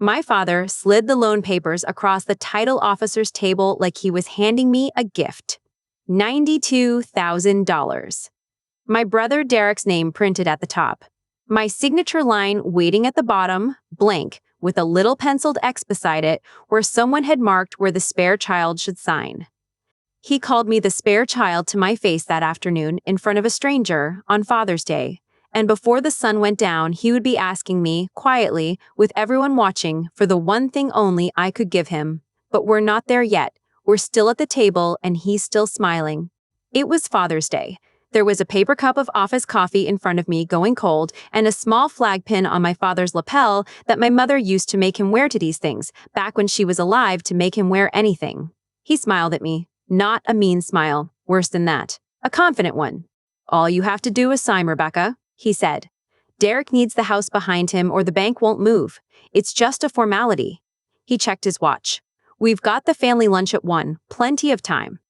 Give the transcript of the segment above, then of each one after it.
My father slid the loan papers across the title officer's table like he was handing me a gift. $92,000. My brother Derek's name printed at the top. My signature line waiting at the bottom, blank, with a little penciled X beside it where someone had marked where the spare child should sign. He called me the spare child to my face that afternoon in front of a stranger on Father's Day. And before the sun went down, he would be asking me, quietly, with everyone watching, for the one thing only I could give him. But we're not there yet. We're still at the table, and he's still smiling. It was Father's Day. There was a paper cup of office coffee in front of me going cold, and a small flag pin on my father's lapel that my mother used to make him wear to these things, back when she was alive to make him wear anything. He smiled at me. Not a mean smile. Worse than that. A confident one. "All you have to do is sign, Rebecca," he said. "Derek needs the house behind him or the bank won't move. It's just a formality." He checked his watch. "We've got the family lunch at 1. Plenty of time."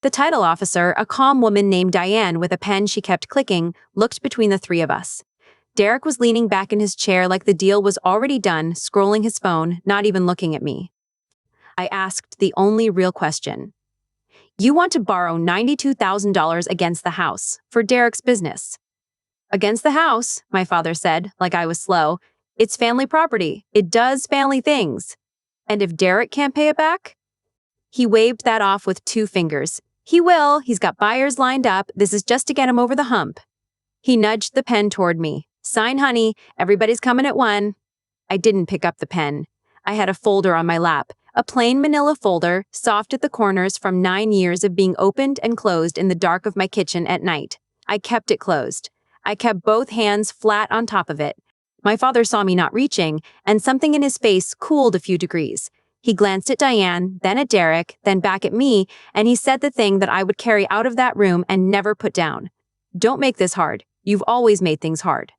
The title officer, a calm woman named Diane with a pen she kept clicking, looked between the three of us. Derek was leaning back in his chair like the deal was already done, scrolling his phone, not even looking at me. I asked the only real question. "You want to borrow $92,000 against the house, for Derek's business." "Against the house," my father said, like I was slow. "It's family property. It does family things." "And if Derek can't pay it back?" He waved that off with 2 fingers. "He will. He's got buyers lined up. This is just to get him over the hump." He nudged the pen toward me. "Sign, honey. Everybody's coming at 1. I didn't pick up the pen. I had a folder on my lap. A plain manila folder, soft at the corners from 9 years of being opened and closed in the dark of my kitchen at night. I kept it closed. I kept both hands flat on top of it. My father saw me not reaching, and something in his face cooled a few degrees. He glanced at Diane, then at Derek, then back at me, and he said the thing that I would carry out of that room and never put down. "Don't make this hard. You've always made things hard."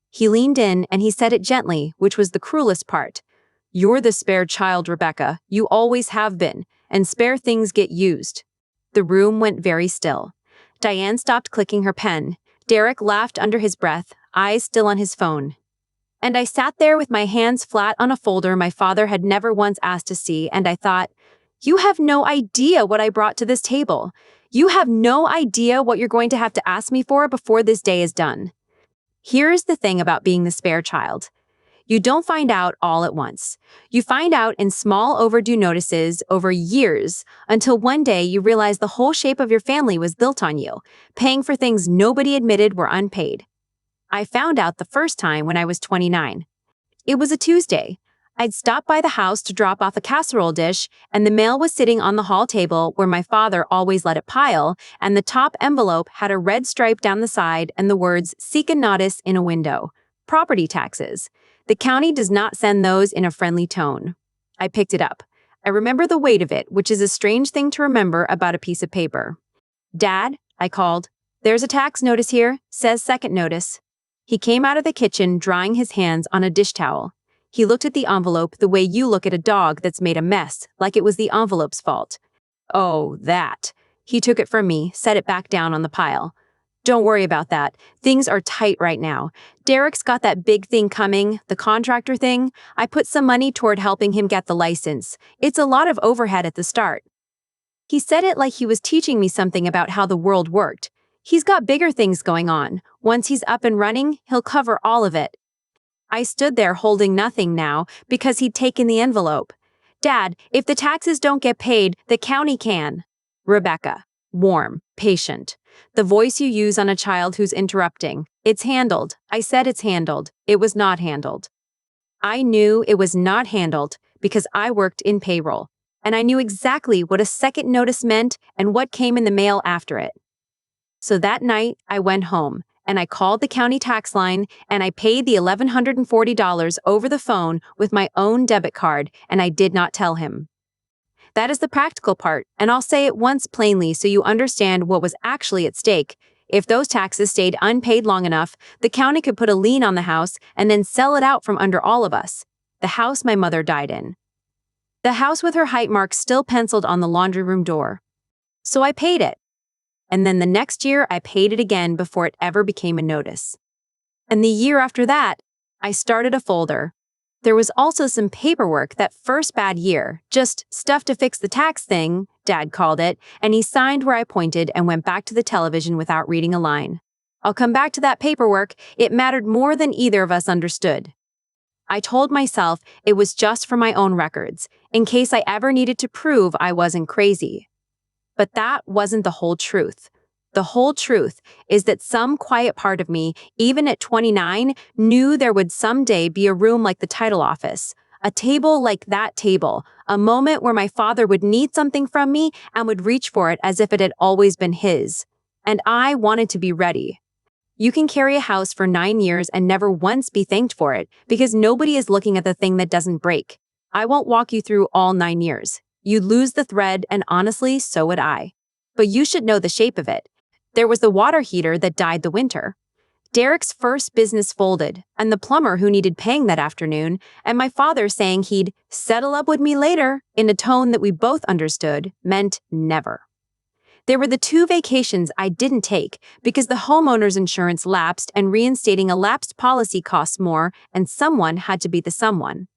He leaned in and he said it gently, which was the cruelest part. "You're the spare child, Rebecca. You always have been, and spare things get used." The room went very still. Diane stopped clicking her pen. Derek laughed under his breath, eyes still on his phone. And I sat there with my hands flat on a folder my father had never once asked to see, and I thought, "You have no idea what I brought to this table. You have no idea what you're going to have to ask me for before this day is done." Here's the thing about being the spare child. You don't find out all at once. You find out in small overdue notices over years until one day you realize the whole shape of your family was built on you, paying for things nobody admitted were unpaid. I found out the first time when I was 29. It was a Tuesday. I'd stopped by the house to drop off a casserole dish, and the mail was sitting on the hall table where my father always let it pile, and the top envelope had a red stripe down the side and the words "Seek a Notice" in a window. Property taxes. The county does not send those in a friendly tone. I picked it up. I remember the weight of it, which is a strange thing to remember about a piece of paper. "Dad," I called. "There's a tax notice here. Says second notice." He came out of the kitchen, drying his hands on a dish towel. He looked at the envelope the way you look at a dog that's made a mess, like it was the envelope's fault. "Oh, that." He took it from me, set it back down on the pile. "Don't worry about that. Things are tight right now. Derek's got that big thing coming, the contractor thing. I put some money toward helping him get the license. It's a lot of overhead at the start." He said it like he was teaching me something about how the world worked. He's got bigger things going on. Once he's up and running, he'll cover all of it. I stood there holding nothing now because he'd taken the envelope. "Dad, if the taxes don't get paid, the county can." Rebecca. Warm, patient. The voice you use on a child who's interrupting. "It's handled." I said it's handled. It was not handled. I knew it was not handled because I worked in payroll, and I knew exactly what a second notice meant and what came in the mail after it. So that night, I went home, and I called the county tax line, and I paid the $1,140 over the phone with my own debit card, and I did not tell him. That is the practical part, and I'll say it once plainly so you understand what was actually at stake. If those taxes stayed unpaid long enough, the county could put a lien on the house and then sell it out from under all of us. The house my mother died in. The house with her height mark still penciled on the laundry room door. So I paid it. And then the next year I paid it again before it ever became a notice. And the year after that, I started a folder. There was also some paperwork that first bad year, just stuff to fix the tax thing, Dad called it, and he signed where I pointed and went back to the television without reading a line. I'll come back to that paperwork. It mattered more than either of us understood. I told myself it was just for my own records, in case I ever needed to prove I wasn't crazy. But that wasn't the whole truth. The whole truth is that some quiet part of me, even at 29, knew there would someday be a room like the title office, a table like that table, a moment where my father would need something from me and would reach for it as if it had always been his. And I wanted to be ready. You can carry a house for 9 years and never once be thanked for it because nobody is looking at the thing that doesn't break. I won't walk you through all 9 years. You'd lose the thread, and honestly, so would I. But you should know the shape of it. There was the water heater that died the winter. Derek's first business folded, and the plumber who needed paying that afternoon, and my father saying he'd settle up with me later in a tone that we both understood meant never. There were the 2 vacations I didn't take because the homeowner's insurance lapsed and reinstating a lapsed policy costs more, and someone had to be the someone.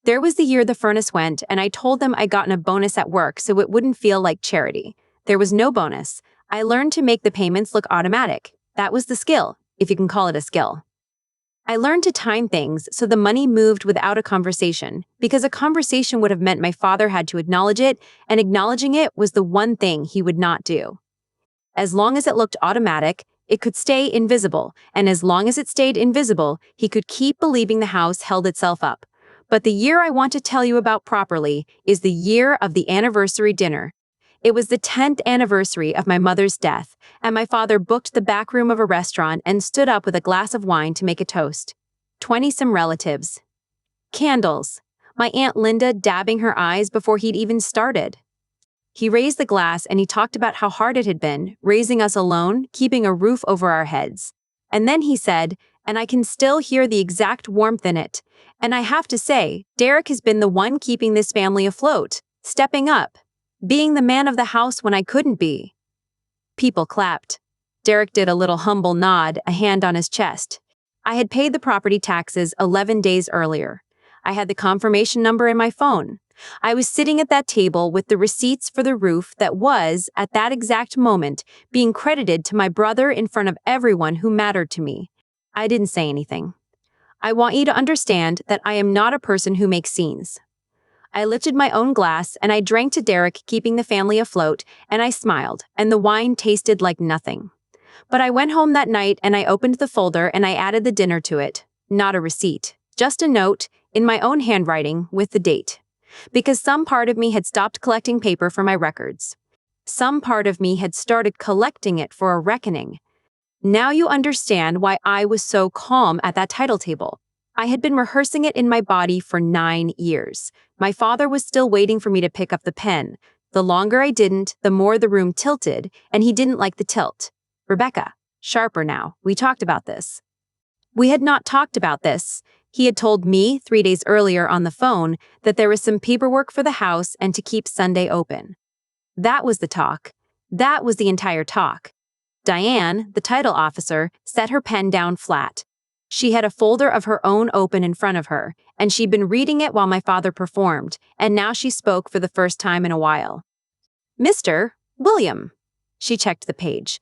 There was the year the furnace went, and I told them I'd gotten a bonus at work so it wouldn't feel like charity. There was no bonus. I learned to make the payments look automatic. That was the skill, if you can call it a skill. I learned to time things so the money moved without a conversation, because a conversation would have meant my father had to acknowledge it, and acknowledging it was the one thing he would not do. As long as it looked automatic, it could stay invisible, and as long as it stayed invisible, he could keep believing the house held itself up. But the year I want to tell you about properly is the year of the anniversary dinner. It was the 10th anniversary of my mother's death, and my father booked the back room of a restaurant and stood up with a glass of wine to make a toast. 20-some relatives. Candles. My Aunt Linda dabbing her eyes before he'd even started. He raised the glass and he talked about how hard it had been, raising us alone, keeping a roof over our heads. And then he said, and I can still hear the exact warmth in it, and I have to say, Derek has been the one keeping this family afloat, stepping up. Being the man of the house when I couldn't be. People clapped. Derek did a little humble nod, a hand on his chest. I had paid the property taxes 11 days earlier. I had the confirmation number in my phone. I was sitting at that table with the receipts for the roof that was, at that exact moment, being credited to my brother in front of everyone who mattered to me. I didn't say anything. I want you to understand that I am not a person who makes scenes. I lifted my own glass and I drank to Derek, keeping the family afloat, and I smiled, and the wine tasted like nothing. But I went home that night and I opened the folder and I added the dinner to it. Not a receipt, just a note, in my own handwriting, with the date. Because some part of me had stopped collecting paper for my records. Some part of me had started collecting it for a reckoning. Now you understand why I was so calm at that title table. I had been rehearsing it in my body for 9 years. My father was still waiting for me to pick up the pen. The longer I didn't, the more the room tilted, and he didn't like the tilt. Rebecca, sharper now, we talked about this. We had not talked about this. He had told me 3 days earlier on the phone that there was some paperwork for the house and to keep Sunday open. That was the talk. That was the entire talk. Diane, the title officer, set her pen down flat. She had a folder of her own open in front of her, and she'd been reading it while my father performed, and now she spoke for the first time in a while. Mr. William. She checked the page.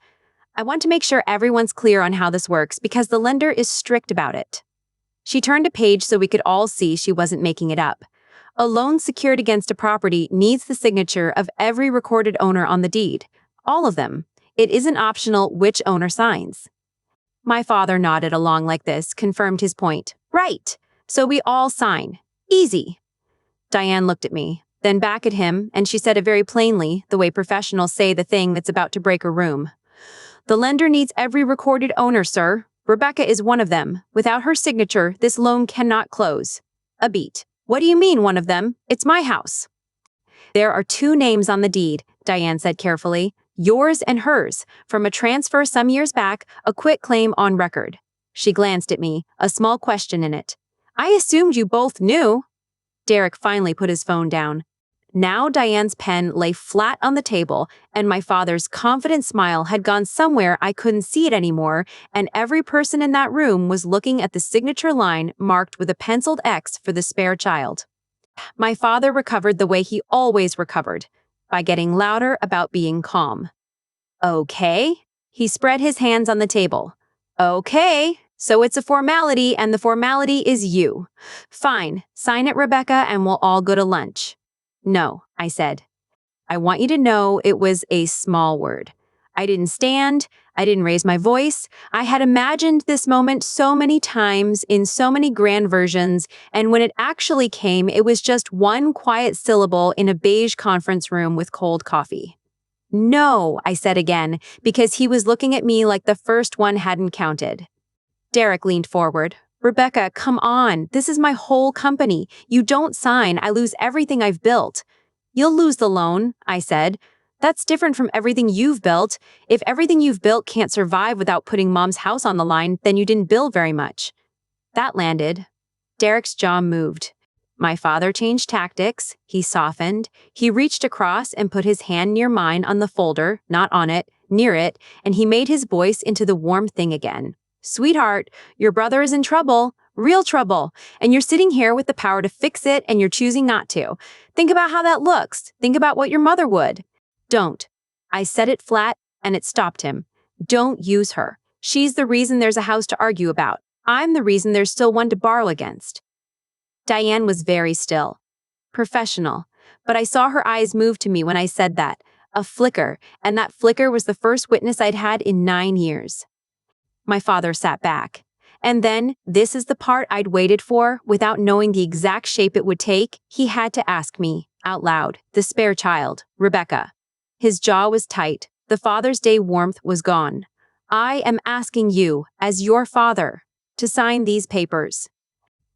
I want to make sure everyone's clear on how this works because the lender is strict about it. She turned a page so we could all see she wasn't making it up. A loan secured against a property needs the signature of every recorded owner on the deed. All of them. It isn't optional which owner signs. My father nodded along like this, confirmed his point. Right. So we all sign. Easy. Diane looked at me, then back at him, and she said it very plainly, the way professionals say the thing that's about to break a room. The lender needs every recorded owner, sir. Rebecca is one of them. Without her signature, this loan cannot close. A beat. What do you mean, one of them? It's my house. There are 2 names on the deed, Diane said carefully. Yours and hers, from a transfer some years back, a quitclaim on record. She glanced at me, a small question in it. I assumed you both knew. Derek finally put his phone down. Now Diane's pen lay flat on the table, and my father's confident smile had gone somewhere I couldn't see it anymore, and every person in that room was looking at the signature line marked with a penciled X for the spare child. My father recovered the way he always recovered, by getting louder about being calm. Okay. He spread his hands on the table. Okay, so it's a formality, and the formality is you. Fine, sign it, Rebecca, and we'll all go to lunch. No, I said. I want you to know it was a small word. I didn't stand. I didn't raise my voice. I had imagined this moment so many times in so many grand versions, and when it actually came, it was just one quiet syllable in a beige conference room with cold coffee. No, I said again, because he was looking at me like the first one hadn't counted. Derek leaned forward. Rebecca, come on. This is my whole company. You don't sign, I lose everything I've built. You'll lose the loan, I said. That's different from everything you've built. If everything you've built can't survive without putting Mom's house on the line, then you didn't build very much. That landed. Derek's jaw moved. My father changed tactics. He softened. He reached across and put his hand near mine on the folder, not on it, near it, and he made his voice into the warm thing again. Sweetheart, your brother is in trouble, real trouble, and you're sitting here with the power to fix it and you're choosing not to. Think about how that looks. Think about what your mother would. Don't. I said it flat, and it stopped him. Don't use her. She's the reason there's a house to argue about. I'm the reason there's still one to borrow against. Diane was very still. Professional. But I saw her eyes move to me when I said that. A flicker, and that flicker was the first witness I'd had in 9 years. My father sat back. And then, this is the part I'd waited for, without knowing the exact shape it would take, he had to ask me, out loud, the spare child, Rebecca. His jaw was tight. The Father's Day warmth was gone. I am asking you, as your father, to sign these papers.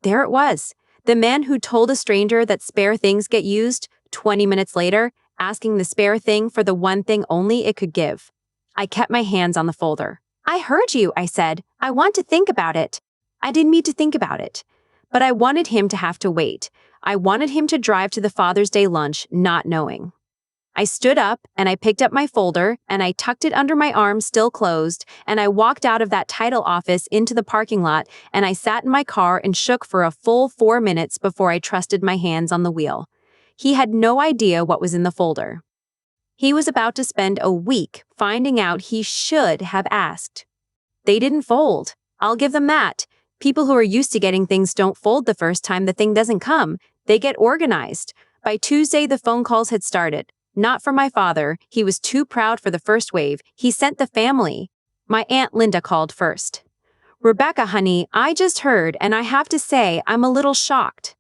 There it was. The man who told a stranger that spare things get used, 20 minutes later, asking the spare thing for the one thing only it could give. I kept my hands on the folder. I heard you, I said. I want to think about it. I didn't mean to think about it. But I wanted him to have to wait. I wanted him to drive to the Father's Day lunch, not knowing. I stood up, and I picked up my folder, and I tucked it under my arm still closed, and I walked out of that title office into the parking lot, and I sat in my car and shook for a full 4 minutes before I trusted my hands on the wheel. He had no idea what was in the folder. He was about to spend a week finding out he should have asked. They didn't fold. I'll give them that. People who are used to getting things don't fold the first time the thing doesn't come. They get organized. By Tuesday, the phone calls had started. Not for my father. He was too proud for the first wave. He sent the family. My Aunt Linda called first. Rebecca, honey, I just heard, and I have to say, I'm a little shocked.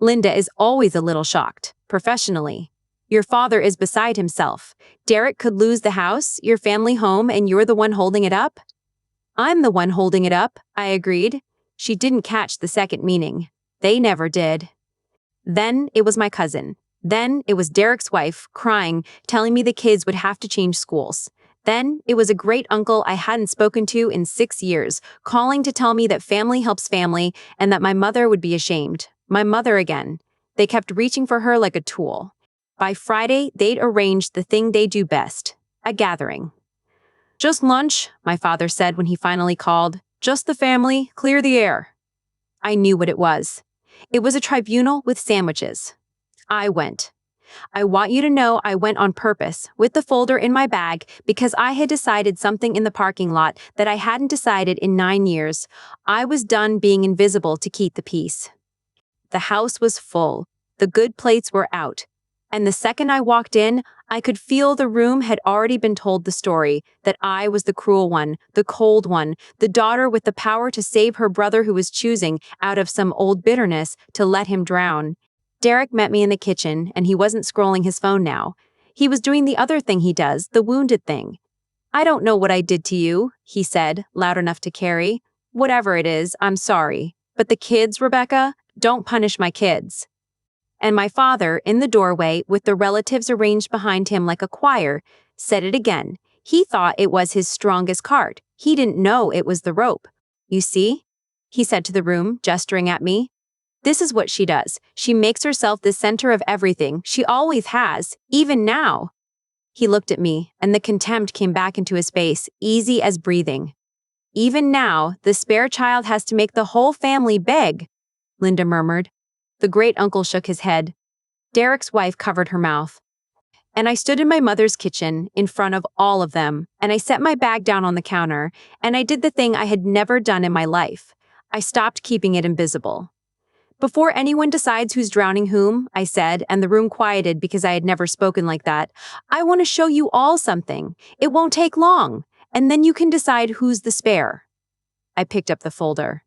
Linda is always a little shocked, professionally. Your father is beside himself. Derek could lose the house, your family home, and you're the one holding it up? I'm the one holding it up, I agreed. She didn't catch the second meaning. They never did. Then it was my cousin. Then it was Derek's wife, crying, telling me the kids would have to change schools. Then it was a great uncle I hadn't spoken to in 6 years, calling to tell me that family helps family and that my mother would be ashamed. My mother again. They kept reaching for her like a tool. By Friday, they'd arranged the thing they do best, a gathering. Just lunch, my father said when he finally called. Just the family, clear the air. I knew what it was. It was a tribunal with sandwiches. I went. I want you to know I went on purpose, with the folder in my bag, because I had decided something in the parking lot that I hadn't decided in 9 years. I was done being invisible to keep the peace. The house was full. The good plates were out. And the second I walked in, I could feel the room had already been told the story, that I was the cruel one, the cold one, the daughter with the power to save her brother who was choosing, out of some old bitterness, to let him drown. Derek met me in the kitchen, and he wasn't scrolling his phone now. He was doing the other thing he does, the wounded thing. I don't know what I did to you, he said, loud enough to carry. Whatever it is, I'm sorry. But the kids, Rebecca, don't punish my kids. And my father, in the doorway, with the relatives arranged behind him like a choir, said it again. He thought it was his strongest card. He didn't know it was the rope. You see? He said to the room, gesturing at me. This is what she does. She makes herself the center of everything. She always has, even now. He looked at me, and the contempt came back into his face, easy as breathing. Even now, the spare child has to make the whole family beg, Linda murmured. The great-uncle shook his head. Derek's wife covered her mouth. And I stood in my mother's kitchen, in front of all of them, and I set my bag down on the counter, and I did the thing I had never done in my life. I stopped keeping it invisible. Before anyone decides who's drowning whom, I said, and the room quieted because I had never spoken like that, I want to show you all something. It won't take long, and then you can decide who's the spare. I picked up the folder.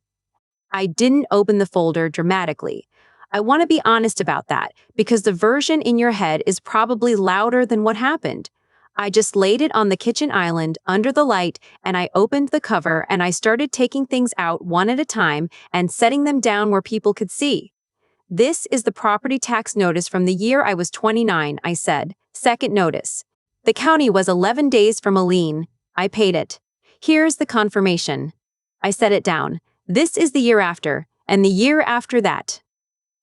I didn't open the folder dramatically. I want to be honest about that, because the version in your head is probably louder than what happened. I just laid it on the kitchen island under the light, and I opened the cover and I started taking things out one at a time and setting them down where people could see. This is the property tax notice from the year I was 29, I said. Second notice. The county was 11 days from a lien. I paid it. Here's the confirmation. I set it down. This is the year after, and the year after that.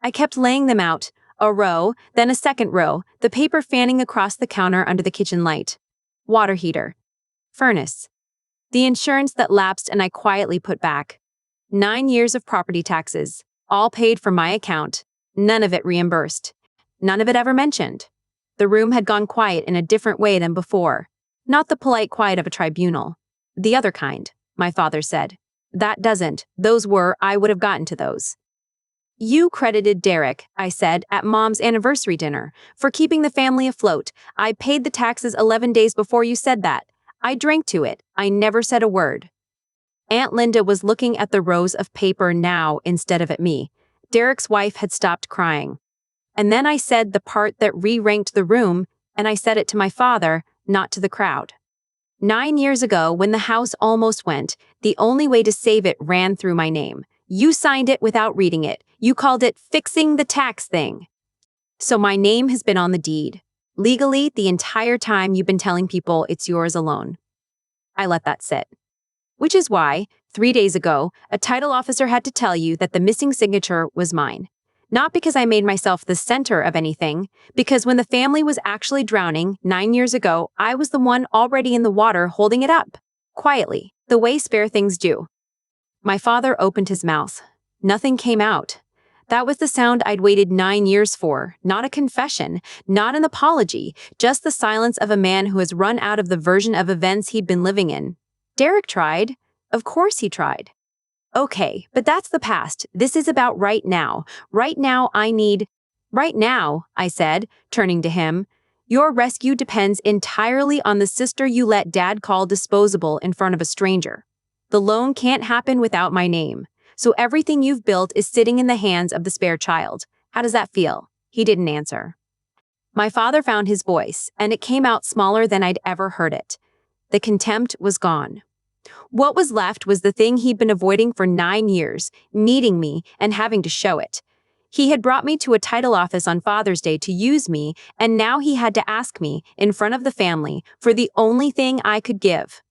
I kept laying them out. A row, then a second row, the paper fanning across the counter under the kitchen light. Water heater. Furnace. The insurance that lapsed and I quietly put back. 9 years of property taxes, all paid from my account, none of it reimbursed. None of it ever mentioned. The room had gone quiet in a different way than before. Not the polite quiet of a tribunal. The other kind, my father said. That doesn't, those were, I would have gotten to those. You credited Derek, I said, at Mom's anniversary dinner, for keeping the family afloat. I paid the taxes 11 days before you said that. I drank to it. I never said a word. Aunt Linda was looking at the rows of paper now instead of at me. Derek's wife had stopped crying. And then I said the part that re-ranked the room, and I said it to my father, not to the crowd. 9 years ago, when the house almost went, the only way to save it ran through my name. You signed it without reading it. You called it fixing the tax thing. So my name has been on the deed. Legally, the entire time you've been telling people it's yours alone. I let that sit. Which is why, 3 days ago, a title officer had to tell you that the missing signature was mine. Not because I made myself the center of anything, because when the family was actually drowning 9 years ago, I was the one already in the water holding it up. Quietly, the way spare things do. My father opened his mouth. Nothing came out. That was the sound I'd waited 9 years for, not a confession, not an apology, just the silence of a man who has run out of the version of events he'd been living in. Derek tried. Of course he tried. Okay, but that's the past. This is about right now. Right now I need... Right now, I said, turning to him. Your rescue depends entirely on the sister you let Dad call disposable in front of a stranger. The loan can't happen without my name. So everything you've built is sitting in the hands of the spare child. How does that feel? He didn't answer. My father found his voice, and it came out smaller than I'd ever heard it. The contempt was gone. What was left was the thing he'd been avoiding for 9 years, needing me and having to show it. He had brought me to a title office on Father's Day to use me, and now he had to ask me, in front of the family, for the only thing I could give.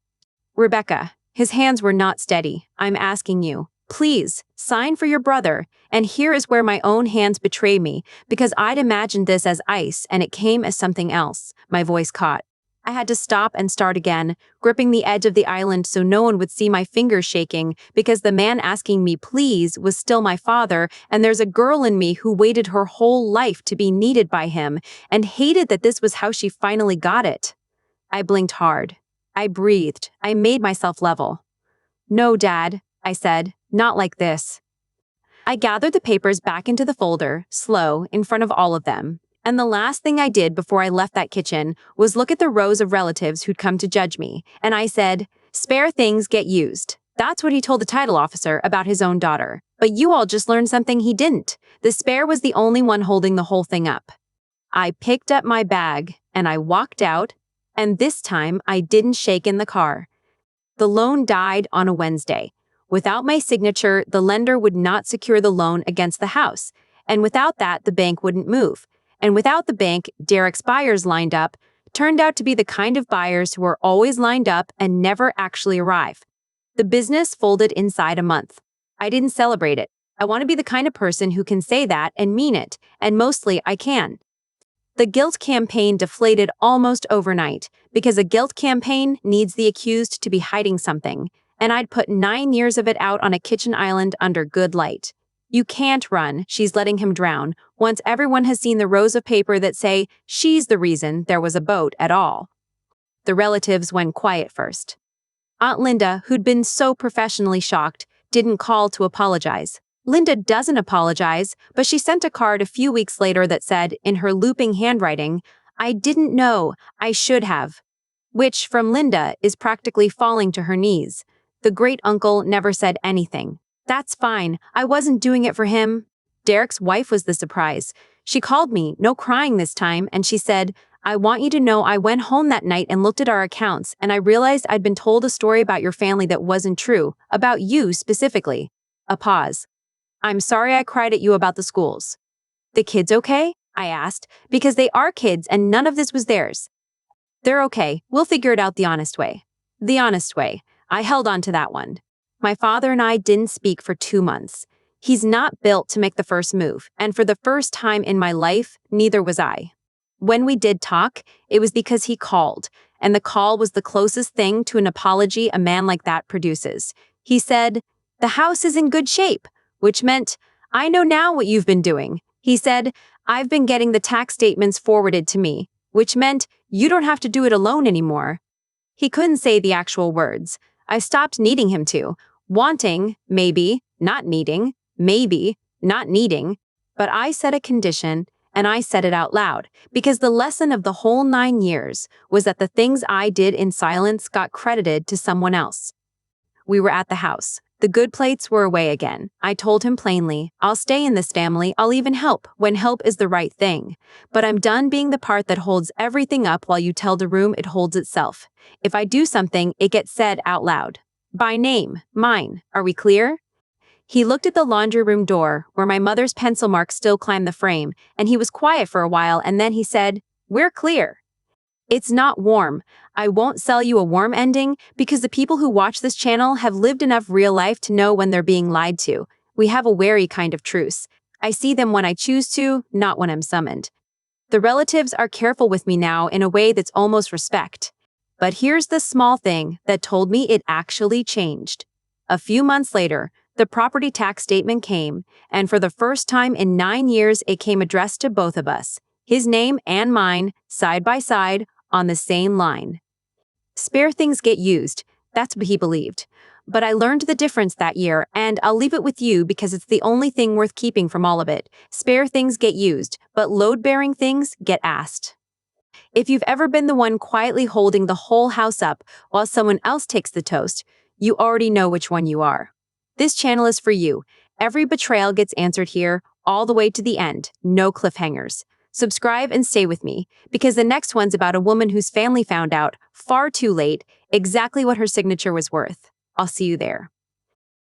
Rebecca, his hands were not steady. I'm asking you, please, sign for your brother, and here is where my own hands betray me, because I'd imagined this as ice and it came as something else. My voice caught. I had to stop and start again, gripping the edge of the island so no one would see my fingers shaking, because the man asking me please was still my father, and there's a girl in me who waited her whole life to be needed by him, and hated that this was how she finally got it. I blinked hard. I breathed. I made myself level. No, Dad, I said, not like this. I gathered the papers back into the folder, slow, in front of all of them. And the last thing I did before I left that kitchen was look at the rows of relatives who'd come to judge me. And I said, spare things get used. That's what he told the title officer about his own daughter. But you all just learned something he didn't. The spare was the only one holding the whole thing up. I picked up my bag and I walked out, and this time I didn't shake in the car. The loan died on a Wednesday. Without my signature, the lender would not secure the loan against the house. And without that, the bank wouldn't move. And without the bank, Derek's buyers lined up, turned out to be the kind of buyers who are always lined up and never actually arrive. The business folded inside a month. I didn't celebrate it. I want to be the kind of person who can say that and mean it, and mostly I can. The guilt campaign deflated almost overnight, because a guilt campaign needs the accused to be hiding something, and I'd put 9 years of it out on a kitchen island under good light. You can't run, she's letting him drown, once everyone has seen the rows of paper that say she's the reason there was a boat at all. The relatives went quiet first. Aunt Linda, who'd been so professionally shocked, didn't call to apologize. Linda doesn't apologize, but she sent a card a few weeks later that said, in her looping handwriting, "I didn't know, I should have." Which, from Linda, is practically falling to her knees. The great-uncle never said anything. "That's fine, I wasn't doing it for him." Derek's wife was the surprise. She called me, no crying this time, and she said, "I want you to know I went home that night and looked at our accounts, and I realized I'd been told a story about your family that wasn't true, about you specifically." A pause. "I'm sorry I cried at you about the schools." "The kids okay?" I asked, because they are kids and none of this was theirs. "They're okay, we'll figure it out the honest way." The honest way. I held on to that one. My father and I didn't speak for 2 months. He's not built to make the first move, and for the first time in my life, neither was I. When we did talk, it was because he called, and the call was the closest thing to an apology a man like that produces. He said, "The house is in good shape," which meant, "I know now what you've been doing." He said, "I've been getting the tax statements forwarded to me," which meant, "You don't have to do it alone anymore." He couldn't say the actual words. I stopped needing him to. Wanting, maybe, not needing, maybe, not needing. But I set a condition, and I said it out loud, because the lesson of the whole 9 years was that the things I did in silence got credited to someone else. We were at the house. The good plates were away again. I told him plainly, "I'll stay in this family, I'll even help, when help is the right thing. But I'm done being the part that holds everything up while you tell the room it holds itself. If I do something, it gets said out loud. By name, mine, are we clear?" He looked at the laundry room door, where my mother's pencil marks still climbed the frame, and he was quiet for a while, and then he said, "We're clear. It's not warm. I won't sell you a warm ending, because the people who watch this channel have lived enough real life to know when they're being lied to. We have a wary kind of truce. I see them when I choose to, not when I'm summoned. The relatives are careful with me now in a way that's almost respect. But here's the small thing that told me it actually changed. A few months later, the property tax statement came, and for the first time in 9 years it came addressed to both of us, his name and mine, side by side, on the same line. Spare things get used, that's what he believed. But I learned the difference that year, and I'll leave it with you because it's the only thing worth keeping from all of it. Spare things get used, but load-bearing things get asked. If you've ever been the one quietly holding the whole house up while someone else takes the toast, you already know which one you are. This channel is for you. Every betrayal gets answered here, all the way to the end, no cliffhangers. Subscribe and stay with me, because the next one's about a woman whose family found out, far too late, exactly what her signature was worth. I'll see you there.